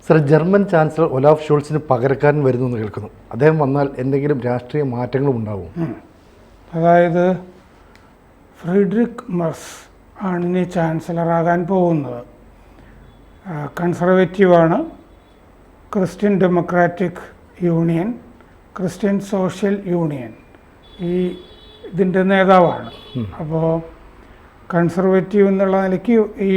Sir, German chancellor Olaf ഷോൾസിന് പകരക്കാരൻ വരുന്നു എന്ന് കേൾക്കുന്നു. അദ്ദേഹം വന്നാൽ എന്തെങ്കിലും രാഷ്ട്രീയ മാറ്റങ്ങളും ഉണ്ടാവും? അതായത് ഫ്രീഡറിക് മെർസ് ആണ് ഇനി ചാൻസലറാകാൻ പോകുന്നത്. കൺസർവേറ്റീവാണ്. Christian democratic union, Christian social union ഇതിൻ്റെ നേതാവാണ്. അപ്പോൾ കൺസർവേറ്റീവ് എന്നുള്ള നിലയ്ക്ക് ഈ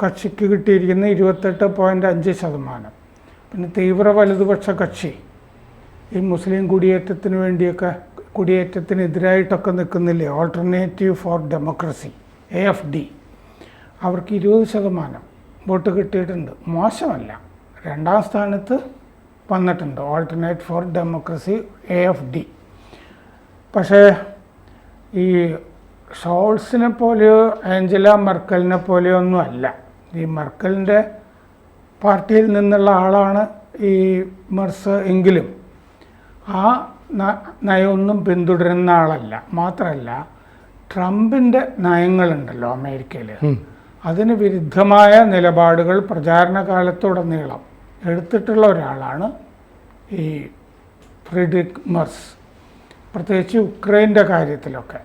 കക്ഷിക്ക് കിട്ടിയിരിക്കുന്ന 28.5%. പിന്നെ തീവ്ര വലതുപക്ഷ കക്ഷി ഈ മുസ്ലിം കുടിയേറ്റത്തിന് വേണ്ടിയൊക്കെ കുടിയേറ്റത്തിനെതിരായിട്ടൊക്കെ നിൽക്കുന്നില്ലേ, ഓൾട്ടർനേറ്റീവ് ഫോർ ഡെമോക്രസി AFD, അവർക്ക് 20% വോട്ട് കിട്ടിയിട്ടുണ്ട്. മോശമല്ല, 2ാം സ്ഥാനത്ത് വന്നിട്ടുണ്ട് ഓൾട്ടർനേറ്റ് ഫോർ ഡെമോക്രസി AFD. പക്ഷേ ഈ ഷോൾസിനെ പോലെയോ ആഞ്ചല മെർക്കലിനെ പോലെയോ ഒന്നും അല്ല. ഈ മെർക്കലിൻ്റെ പാർട്ടിയിൽ നിന്നുള്ള ആളാണ് ഈ മെർസ് എങ്കിലും ആ നയമൊന്നും പിന്തുടരുന്ന ആളല്ല. മാത്രമല്ല, ട്രംപിൻ്റെ നയങ്ങളുണ്ടല്ലോ അമേരിക്കയിൽ, അതിന് വിരുദ്ധമായ നിലപാടുകൾ പ്രചാരണ കാലത്തുടനീളം എടുത്തിട്ടുള്ള ഒരാളാണ് ഈ ഫ്രീഡറിക് മെർസ്. പ്രത്യേകിച്ച് യുക്രൈൻ്റെ കാര്യത്തിലൊക്കെ.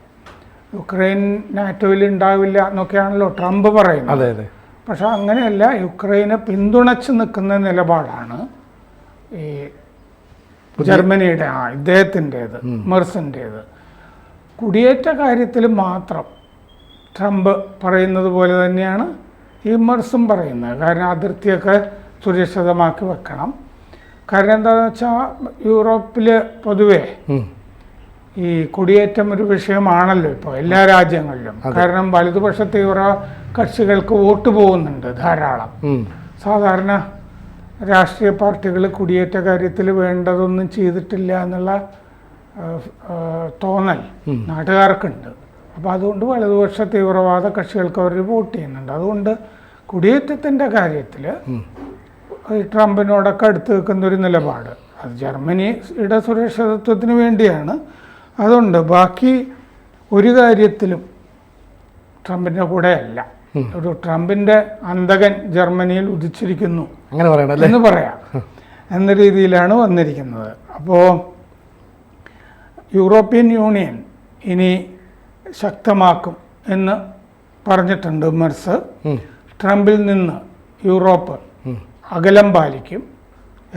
യുക്രൈൻ നാറ്റോയിൽ ഉണ്ടാവില്ല എന്നൊക്കെയാണല്ലോ ട്രംപ് പറയുന്നത്. അതെ അതെ. പക്ഷെ അങ്ങനെയല്ല, യുക്രൈനെ പിന്തുണച്ച് നിൽക്കുന്ന നിലപാടാണ് ഈ ജർമ്മനിയുടെ ഇദ്ദേഹത്തിൻ്റേത്, മെർസിൻ്റേത്. കുടിയേറ്റ കാര്യത്തിൽ മാത്രം ട്രംപ് പറയുന്നത് പോലെ തന്നെയാണ് ഈ മെർസും പറയുന്നത്. കാരണം അതിർത്തിയൊക്കെ സുരക്ഷിതമാക്കി വെക്കണം. കാരണം എന്താണെന്ന് വെച്ചാൽ യൂറോപ്പിൽ പൊതുവേ ഈ കുടിയേറ്റം ഒരു വിഷയമാണല്ലോ ഇപ്പോൾ എല്ലാ രാജ്യങ്ങളിലും. കാരണം വലതുപക്ഷ തീവ്ര കക്ഷികൾക്ക് വോട്ട് പോകുന്നുണ്ട് ധാരാളം. സാധാരണ രാഷ്ട്രീയ പാർട്ടികൾ കുടിയേറ്റ കാര്യത്തിൽ വേണ്ടതൊന്നും ചെയ്തിട്ടില്ല എന്നുള്ള തോന്നൽ നാട്ടുകാർക്കുണ്ട്. അപ്പോൾ അതുകൊണ്ട് വലതുപക്ഷ തീവ്രവാദ കക്ഷികൾക്ക് അവർ വോട്ട് ചെയ്യുന്നുണ്ട്. അതുകൊണ്ട് കുടിയേറ്റത്തിൻ്റെ കാര്യത്തിൽ ട്രംപിനോടൊക്കെ അടുത്ത് നിൽക്കുന്നൊരു നിലപാട് അത് ജർമ്മനിയുടെ സുരക്ഷിതത്വത്തിന് വേണ്ടിയാണ്. അതുകൊണ്ട് ബാക്കി ഒരു കാര്യത്തിലും ട്രംപിൻ്റെ കൂടെ അല്ല. ഒരു ട്രംപിൻ്റെ അന്തകൻ ജർമ്മനിയിൽ ഉദിച്ചിരിക്കുന്നു എന്ന് പറയാം എന്ന രീതിയിലാണ് വന്നിരിക്കുന്നത്. അപ്പോൾ യൂറോപ്യൻ യൂണിയൻ ഇനി ശക്തമാക്കും എന്ന് പറഞ്ഞിട്ടുണ്ട് മെർസ്. ട്രംപിൽ നിന്ന് യൂറോപ്പ് അകലം പാലിക്കും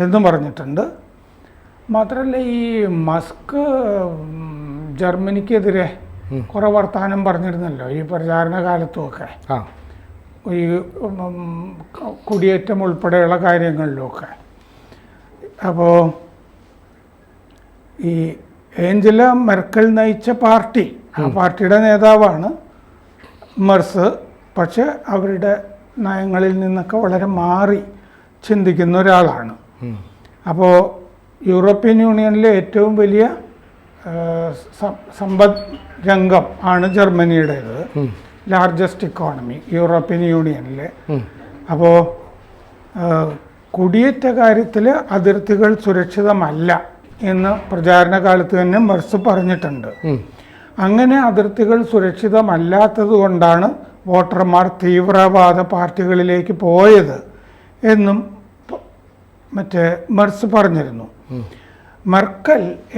എന്ന് പറഞ്ഞിട്ടുണ്ട്. മാത്രമല്ല, ഈ മസ്ക് ജർമ്മനിക്കെതിരെ കുറേ വർത്തമാനം പറഞ്ഞിരുന്നല്ലോ ഈ പ്രചാരണ കാലത്തുമൊക്കെ, ഈ കുടിയേറ്റം ഉൾപ്പെടെയുള്ള കാര്യങ്ങളിലുമൊക്കെ. അപ്പോൾ ഈ ഏഞ്ചല മെർക്കൽ നയിച്ച പാർട്ടി, ആ പാർട്ടിയുടെ നേതാവാണ് മെർസ്. പക്ഷെ അവരുടെ നയങ്ങളിൽ നിന്നൊക്കെ വളരെ മാറി ചിന്തിക്കുന്ന ഒരാളാണ്. അപ്പോൾ യൂറോപ്യൻ യൂണിയനിലെ ഏറ്റവും വലിയ സമ്പദ് രംഗം ആണ് ജർമ്മനിയുടേത്, ലാർജസ്റ്റ് ഇക്കോണമി യൂറോപ്യൻ യൂണിയനിലെ. അപ്പോൾ കുടിയേറ്റ കാര്യത്തിൽ അതിർത്തികൾ സുരക്ഷിതമല്ല എന്ന് പ്രചാരണ കാലത്ത് തന്നെ മെർസ് പറഞ്ഞിട്ടുണ്ട്. അങ്ങനെ അതിർത്തികൾ സുരക്ഷിതമല്ലാത്തത് കൊണ്ടാണ് വോട്ടർമാർ തീവ്രവാദ പാർട്ടികളിലേക്ക് പോയത് എന്നും മെർസ് പറഞ്ഞിരുന്നു.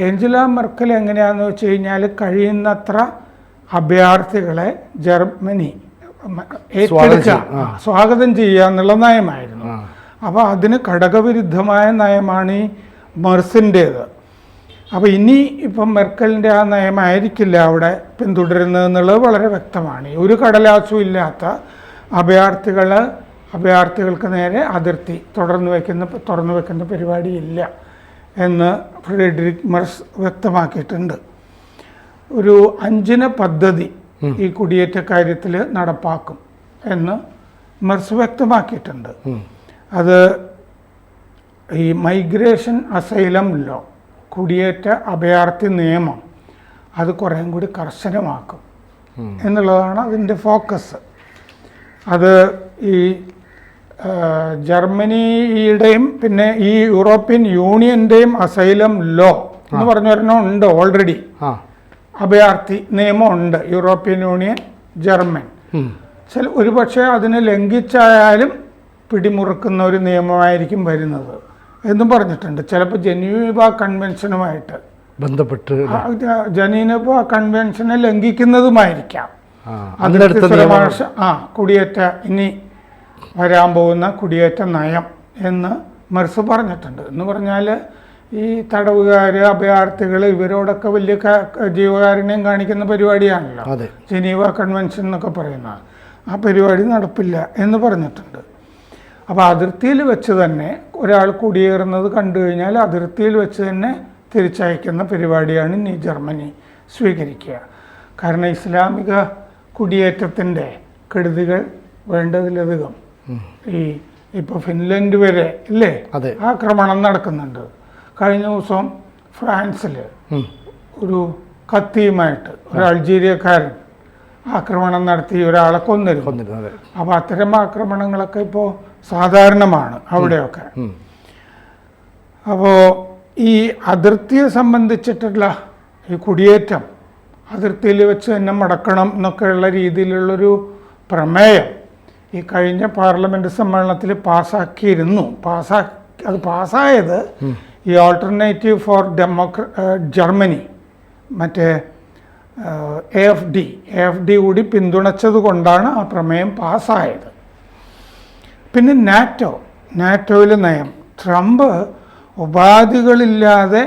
ഏഞ്ചല മെർക്കൽ എങ്ങനെയാണെന്ന് വെച്ച് കഴിഞ്ഞാൽ കഴിയുന്നത്ര അഭയാർത്ഥികളെ ജർമ്മനി സ്വാഗതം ചെയ്യുക എന്നുള്ള നയമായിരുന്നു. അപ്പോൾ അതിന് ഘടകവിരുദ്ധമായ നയമാണ് ഈ മെർസിൻ്റേത്. അപ്പോൾ ഇപ്പം മെർക്കലിൻ്റെ ആ നയമായിരിക്കില്ല അവിടെ പിന്തുടരുന്നത് എന്നുള്ളത് വളരെ വ്യക്തമാണ്. ഒരു കടലാസും ഇല്ലാത്ത അഭയാർത്ഥികൾക്ക് നേരെ അതിർത്തി തുറന്നു വെക്കുന്ന പരിപാടിയില്ല എന്ന് ഫ്രീഡറിക് മെർസ് വ്യക്തമാക്കിയിട്ടുണ്ട്. ഒരു 5 പദ്ധതി ഈ കുടിയേറ്റ കാര്യത്തിൽ നടപ്പാക്കും എന്ന് മെർസ് വ്യക്തമാക്കിയിട്ടുണ്ട്. അത് ഈ മൈഗ്രേഷൻ അസൈലം ലോ, കുടിയേറ്റ അഭയാർത്ഥി നിയമം, അത് കുറേയും കൂടി കർശനമാക്കും എന്നുള്ളതാണ് അതിൻ്റെ ഫോക്കസ്. അത് ഈ ജർമ്മനിയുടെയും പിന്നെ ഈ യൂറോപ്യൻ യൂണിയൻ്റെയും അസൈലം ലോ എന്ന് പറഞ്ഞൊരെണ്ണം ഉണ്ട് ഓൾറെഡി. അഭയാർത്ഥി നിയമം ഉണ്ട് യൂറോപ്യൻ യൂണിയൻ, ജർമ്മൻ. ഒരുപക്ഷെ അതിനെ ലംഘിച്ചായാലും പിടിമുറുക്കുന്ന ഒരു നിയമമായിരിക്കും വരുന്നത് എന്നും പറഞ്ഞിട്ടുണ്ട്. ചിലപ്പോൾ ജനീവ കൺവെൻഷനുമായിട്ട് ബന്ധപ്പെട്ട് ജനീവ കൺവെൻഷനെ ലംഘിക്കുന്നതുമായിരിക്കാം കുടിയേറ്റ ഇനി വരാൻ പോകുന്ന കുടിയേറ്റ നയം എന്ന് മെർസ് പറഞ്ഞിട്ടുണ്ട്. എന്ന് പറഞ്ഞാൽ ഈ തടവുകാർ, അഭയാർത്ഥികൾ ഇവരോടൊക്കെ വലിയ ജീവകാരുണ്യം കാണിക്കുന്ന പരിപാടിയാണല്ലോ ജനീവ കൺവെൻഷൻ എന്നൊക്കെ പറയുന്നത്. ആ പരിപാടി നടപ്പില്ല എന്ന് പറഞ്ഞിട്ടുണ്ട്. അപ്പോൾ അതിർത്തിയിൽ വെച്ച് തന്നെ ഒരാൾ കുടിയേറുന്നത് കണ്ടു കഴിഞ്ഞാൽ അതിർത്തിയിൽ വെച്ച് തന്നെ തിരിച്ചയക്കുന്ന പരിപാടിയാണ് ഇനി ജർമ്മനി സ്വീകരിക്കുക. കാരണം ഇസ്ലാമിക കുടിയേറ്റത്തിൻ്റെ കെടുതികൾ വേണ്ടതിലധികം ഈ ഇപ്പോൾ ഫിൻലൻഡ് വരെ ഇല്ലേ ആക്രമണം നടക്കുന്നുണ്ട്. കഴിഞ്ഞ ദിവസം ഫ്രാൻസിൽ ഒരു കത്തിയുമായിട്ട് ഒരു അൾജീരിയക്കാരൻ ആക്രമണം നടത്തി ഒരാളെ കൊന്നിരുന്നു. അപ്പോൾ അത്തരം ആക്രമണങ്ങളൊക്കെ ഇപ്പോൾ സാധാരണമാണ് അവിടെയൊക്കെ. അപ്പോൾ ഈ അതിർത്തിയെ സംബന്ധിച്ചിട്ടുള്ള ഈ കുടിയേറ്റം അതിർത്തിയിൽ വെച്ച് തന്നെ മടക്കണം എന്നൊക്കെയുള്ള രീതിയിലുള്ളൊരു പ്രമേയം ഈ കഴിഞ്ഞ പാർലമെൻറ്റ് സമ്മേളനത്തിൽ പാസ്സാക്കിയിരുന്നു. അത് പാസ്സായത് ഈ ആൾട്ടർനേറ്റീവ് ഫോർ ജർമ്മനി മറ്റേ AFD കൂടി പിന്തുണച്ചത് കൊണ്ടാണ് ആ പ്രമേയം പാസ്സായത്. പിന്നെ നാറ്റോയിലെ നയം, ട്രംപ് ഉപാധികളില്ലാതെ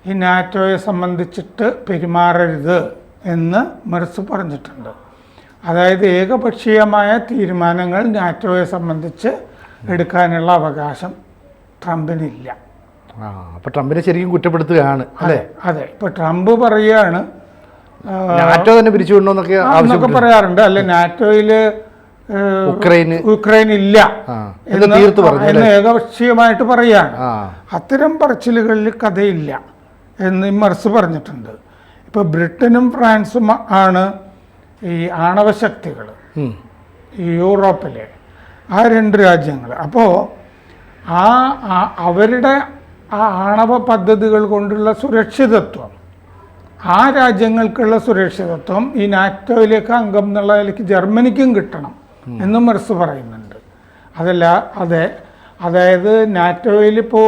ഈ നാറ്റോയെ സംബന്ധിച്ചിട്ട് പെരുമാറരുത് എന്ന് മെർസ് പറഞ്ഞിട്ടുണ്ട്. അതായത് ഏകപക്ഷീയമായ തീരുമാനങ്ങൾ നാറ്റോയെ സംബന്ധിച്ച് എടുക്കാനുള്ള അവകാശം ട്രംപിനില്ല. അപ്പോൾ ട്രംപിനെ ശരിക്കും കുറ്റപ്പെടുത്തുകയാണ് അല്ലേ? അതെ. ഇപ്പോൾ ട്രംപ് പറയുകയാണ് നാറ്റോ തന്നെ പിരിച്ചുവിടണമെന്നൊക്കെ പറയാറുണ്ട്. അല്ലെ, നാറ്റോയിൽ ഉക്രൈൻ ഇല്ല എന്ന് ഏകപക്ഷീയമായിട്ട് പറയാണ്. അത്തരം പറച്ചിലുകളിൽ കഥയില്ല എന്ന് മെർസ് പറഞ്ഞിട്ടുണ്ട്. ഇപ്പോൾ ബ്രിട്ടനും ഫ്രാൻസും ആണ് ഈ ആണവശക്തികൾ ഈ യൂറോപ്പിലെ ആ രണ്ട് രാജ്യങ്ങൾ. അപ്പോൾ അവരുടെ ആ ആണവ പദ്ധതികൾ കൊണ്ടുള്ള സുരക്ഷിതത്വം, ആ രാജ്യങ്ങൾക്കുള്ള സുരക്ഷിതത്വം ഈ നാറ്റോയിലേക്ക് അംഗം എന്നുള്ള നിലയ്ക്ക് ജർമ്മനിക്കും കിട്ടണം എന്ന് മെർസ് പറയുന്നുണ്ട്. അതായത് നാറ്റോയിൽ ഇപ്പോൾ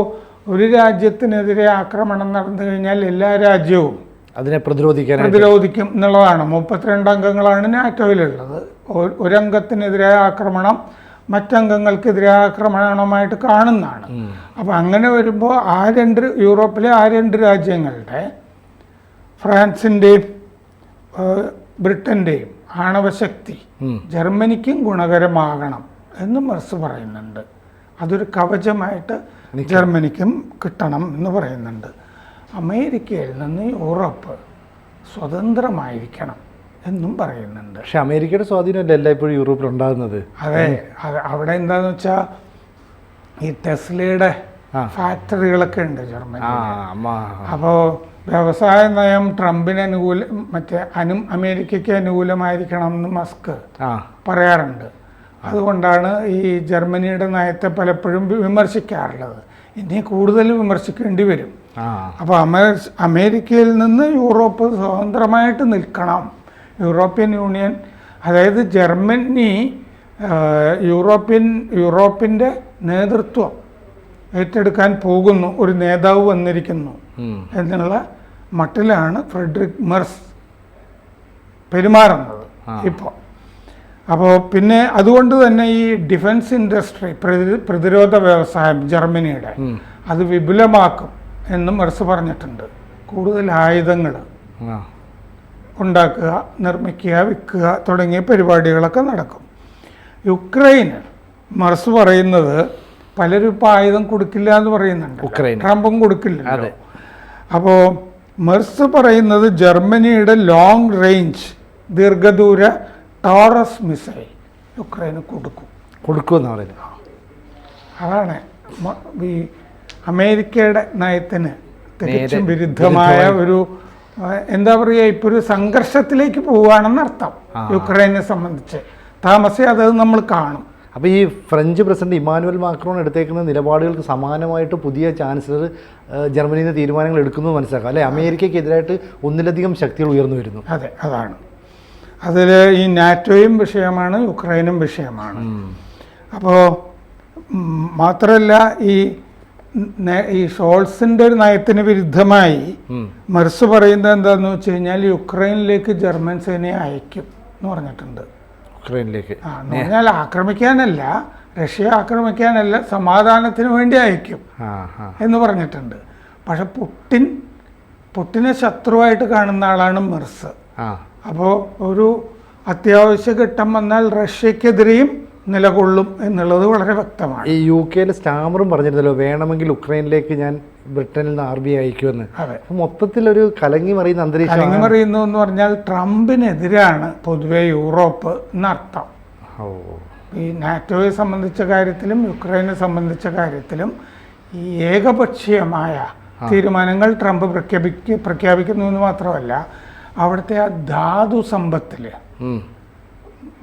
ഒരു രാജ്യത്തിനെതിരെ ആക്രമണം നടന്നു കഴിഞ്ഞാൽ എല്ലാ രാജ്യവും അതിനെ പ്രതിരോധിക്കും എന്നുള്ളതാണ്. 32 അംഗങ്ങളാണ് നാറ്റോയിലുള്ളത്. ഒരംഗത്തിനെതിരായ ആക്രമണം മറ്റംഗങ്ങൾക്കെതിരായ ആക്രമണമായിട്ട് കാണുന്നതാണ്. അപ്പോൾ അങ്ങനെ വരുമ്പോൾ യൂറോപ്പിലെ ആ രണ്ട് രാജ്യങ്ങളുടെ ഫ്രാൻസിൻ്റെയും ബ്രിട്ടൻ്റെയും ആണവശക്തി ജർമ്മനിക്കും ഗുണകരമാകണം എന്ന് മെർസ് പറയുന്നുണ്ട്. അതൊരു കവചമായിട്ട് ജർമ്മനിക്കും കിട്ടണം എന്ന് പറയുന്നുണ്ട്. അമേരിക്കയിൽ നിന്ന് യൂറോപ്പ് സ്വതന്ത്രമായിരിക്കണം എന്നും പറയുന്നുണ്ട്. പക്ഷെ അമേരിക്കയുടെ സ്വാധീനമല്ല എല്ലായ്പ്പോഴും യൂറോപ്പിൽ ഉണ്ടാകുന്നത്. അതെ, അവിടെ എന്താന്ന് വെച്ചാൽ ഈ ടെസ്ലയുടെ ഫാക്ടറികളൊക്കെ ഉണ്ട് ജർമ്മനി. അപ്പോൾ വ്യവസായ നയം ട്രംപിന് അമേരിക്കയ്ക്ക് അനുകൂലമായിരിക്കണം എന്ന് മസ്ക് പറയാറുണ്ട്. അതുകൊണ്ടാണ് ഈ ജർമ്മനിയുടെ നയത്തെ പലപ്പോഴും വിമർശിക്കാറുള്ളത്. ഇനി കൂടുതൽ വിമർശിക്കേണ്ടി വരും. അപ്പോൾ അമേരിക്കയിൽ നിന്ന് യൂറോപ്പ് സ്വതന്ത്രമായിട്ട് നിൽക്കണം. യൂറോപ്യൻ യൂണിയൻ, അതായത് ജർമ്മനി യൂറോപ്പിൻ്റെ നേതൃത്വം ഏറ്റെടുക്കാൻ പോകുന്നു, ഒരു നേതാവ് വന്നിരിക്കുന്നു എന്നുള്ള മട്ടിലാണ് ഫ്രെഡറിക് മെർസ് പെരുമാറുന്നത് ഇപ്പോൾ. അപ്പോൾ പിന്നെ അതുകൊണ്ട് തന്നെ ഈ ഡിഫൻസ് ഇൻഡസ്ട്രി, പ്രതിരോധ വ്യവസായം ജർമ്മനിയുടെ അത് വിപുലമാക്കും എന്നും മെർസ് പറഞ്ഞിട്ടുണ്ട്. കൂടുതൽ ആയുധങ്ങൾ ഉണ്ടാക്കുക, നിർമ്മിക്കുക, വിൽക്കുക തുടങ്ങിയ പരിപാടികളൊക്കെ നടക്കും. യുക്രൈന് മെർസ് പറയുന്നത് പലരും ഇപ്പോൾ ആയുധം കൊടുക്കില്ല എന്ന് പറയുന്നുണ്ട്. ട്രംപും കൊടുക്കില്ല. അപ്പോൾ മെർസ് പറയുന്നത് ജർമ്മനിയുടെ ലോങ് റേഞ്ച് ദീർഘദൂര ടോറസ് മിസൈൽ യുക്രൈന് കൊടുക്കുമെന്ന് പറയുന്നത്. അതാണ് ഈ അമേരിക്കയുടെ നയത്തിന് തികച്ചും വിരുദ്ധമായ ഒരു എന്താ പറയുക, ഇപ്പോൾ ഒരു സംഘർഷത്തിലേക്ക് പോവുകയാണെന്നർത്ഥം യുക്രൈനെ സംബന്ധിച്ച്. താമസിയാതെ അത് നമ്മൾ കാണും. അപ്പോൾ ഈ ഫ്രഞ്ച് പ്രസിഡന്റ് ഇമാനുവൽ മാക്രോൺ എടുത്തേക്കുന്ന നിലപാടുകൾക്ക് സമാനമായിട്ട് പുതിയ ചാൻസലർ ജർമ്മനിയിൽ നിന്ന് തീരുമാനങ്ങൾ എടുക്കുന്നത് മനസ്സിലാക്കാം അല്ലെ? അമേരിക്കയ്ക്കെതിരായിട്ട് ഒന്നിലധികം ശക്തികൾ ഉയർന്നു വരുന്നു. അതെ, അതാണ്. അതിൽ ഈ നാറ്റോയും വിഷയമാണ്, യുക്രൈനും വിഷയമാണ്. അപ്പോൾ മാത്രമല്ല ഈ ഷോൾസിൻ്റെ ഒരു നയത്തിന് വിരുദ്ധമായി മെർസ് പറയുന്നത് എന്താണെന്ന് വെച്ച് കഴിഞ്ഞാൽ യുക്രൈനിലേക്ക് ജർമ്മൻ സേനയെ അയക്കും എന്ന് പറഞ്ഞിട്ടുണ്ട്. യുക്രൈനിലേക്ക് എന്ന് പറഞ്ഞാൽ ആക്രമിക്കാനല്ല, റഷ്യ ആക്രമിക്കാനല്ല, സമാധാനത്തിന് വേണ്ടി അയക്കും എന്ന് പറഞ്ഞിട്ടുണ്ട്. പക്ഷെ പുട്ടിനെ ശത്രുവായിട്ട് കാണുന്ന ആളാണ് മെർസ്. അപ്പോൾ ഒരു അത്യാവശ്യ ഘട്ടം വന്നാൽ റഷ്യക്കെതിരെയും നിലകൊള്ളും എന്നുള്ളത് വളരെ വ്യക്തമാണ്. ഈ UK സ്റ്റാമറും പറഞ്ഞിരുന്നല്ലോ വേണമെങ്കിൽ ഉക്രൈനിലേക്ക് ഞാൻ ബ്രിട്ടനിൽ നിന്ന് RB അയക്കുമെന്ന്. അതെ, മൊത്തത്തിലൊരു കലങ്ങി മറിയുന്ന അന്തരീക്ഷം. കലങ്ങി മറിയുന്നു എന്ന് പറഞ്ഞാൽ ട്രംപിനെതിരാണ് പൊതുവെ യൂറോപ്പ് എന്നർത്ഥം. ഈ നാറ്റോയെ സംബന്ധിച്ച കാര്യത്തിലും യുക്രൈനെ സംബന്ധിച്ച കാര്യത്തിലും ഈ ഏകപക്ഷീയമായ തീരുമാനങ്ങൾ ട്രംപ് പ്രഖ്യാപിക്കുന്നു എന്ന് മാത്രമല്ല, അവിടുത്തെ ആ ധാതു സമ്പത്തിൽ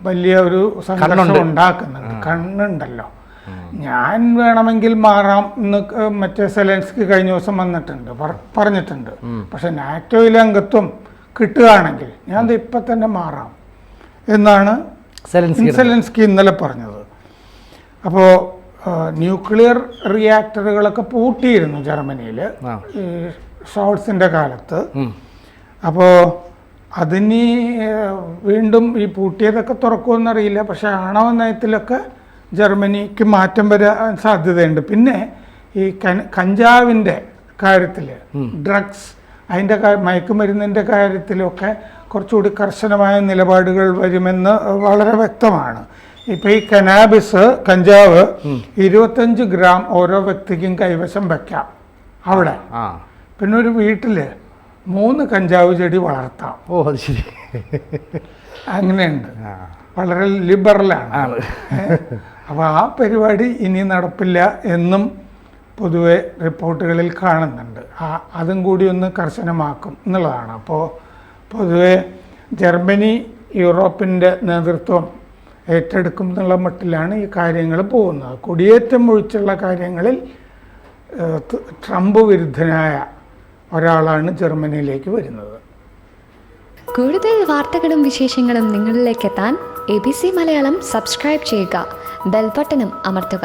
വലിയ ഒരു സംഘർഷം ഉണ്ടാക്കുന്നുണ്ട്. കണ്ണുണ്ടല്ലോ, ഞാൻ വേണമെങ്കിൽ മാറാം എന്ന് മറ്റേ സെലൻസ്കി കഴിഞ്ഞ ദിവസം പറഞ്ഞിട്ടുണ്ട്. പക്ഷെ നാറ്റോയിലെ അംഗത്വം കിട്ടുകയാണെങ്കിൽ ഞാൻ ഇപ്പം തന്നെ മാറാം എന്നാണ് സെലൻസ്കി ഇന്നലെ പറഞ്ഞത്. അപ്പോൾ ന്യൂക്ലിയർ റിയാക്ടറുകളൊക്കെ പൂട്ടിയിരുന്നു ജർമ്മനിയിൽ ഈ ഷോൾസിൻ്റെ കാലത്ത്. അപ്പോൾ അതിന് വീണ്ടും ഈ പൂട്ടിയതൊക്കെ തുറക്കുമെന്നറിയില്ല. പക്ഷേ ആണവ നയത്തിലൊക്കെ ജർമ്മനിക്ക് മാറ്റം വരാൻ സാധ്യതയുണ്ട്. പിന്നെ ഈ കഞ്ചാവിൻ്റെ കാര്യത്തിൽ, ഡ്രഗ്സ്, അതിൻ്റെ മയക്കുമരുന്നിൻ്റെ കാര്യത്തിലൊക്കെ കുറച്ചുകൂടി കർശനമായ നിലപാടുകൾ വരുമെന്ന് വളരെ വ്യക്തമാണ്. ഇപ്പോൾ ഈ കഞ്ചാവ് 25 ഗ്രാം ഓരോ വ്യക്തിക്കും കൈവശം വയ്ക്കാം അവിടെ. പിന്നെ ഒരു വീട്ടിൽ 3 കഞ്ചാവ് ചെടി വളർത്താം. അത് ശരി. അങ്ങനെയുണ്ട്, വളരെ ലിബറലാണ്. അപ്പോൾ ആ പരിപാടി ഇനി നടപ്പില്ല എന്നും പൊതുവെ റിപ്പോർട്ടുകളിൽ കാണുന്നുണ്ട്. അതും കൂടി ഒന്ന് കർശനമാക്കും എന്നുള്ളതാണ്. അപ്പോൾ പൊതുവെ ജർമ്മനി യൂറോപ്പിൻ്റെ നേതൃത്വം ഏറ്റെടുക്കും എന്നുള്ള മട്ടിലാണ് ഈ കാര്യങ്ങൾ പോകുന്നത്. കുടിയേറ്റം ഒഴിച്ചുള്ള കാര്യങ്ങളിൽ ട്രംപ് വിരുദ്ധനായ ഒരാളാണ് ജർമ്മനിയിലേക്ക് വരുന്നത്. കൂടുതൽ വാർത്തകളും വിശേഷങ്ങളും നിങ്ങളിലേക്ക് എത്താൻ ABC മലയാളം സബ്സ്ക്രൈബ് ചെയ്യുക, ബെൽ ബട്ടണും അമർത്തുക.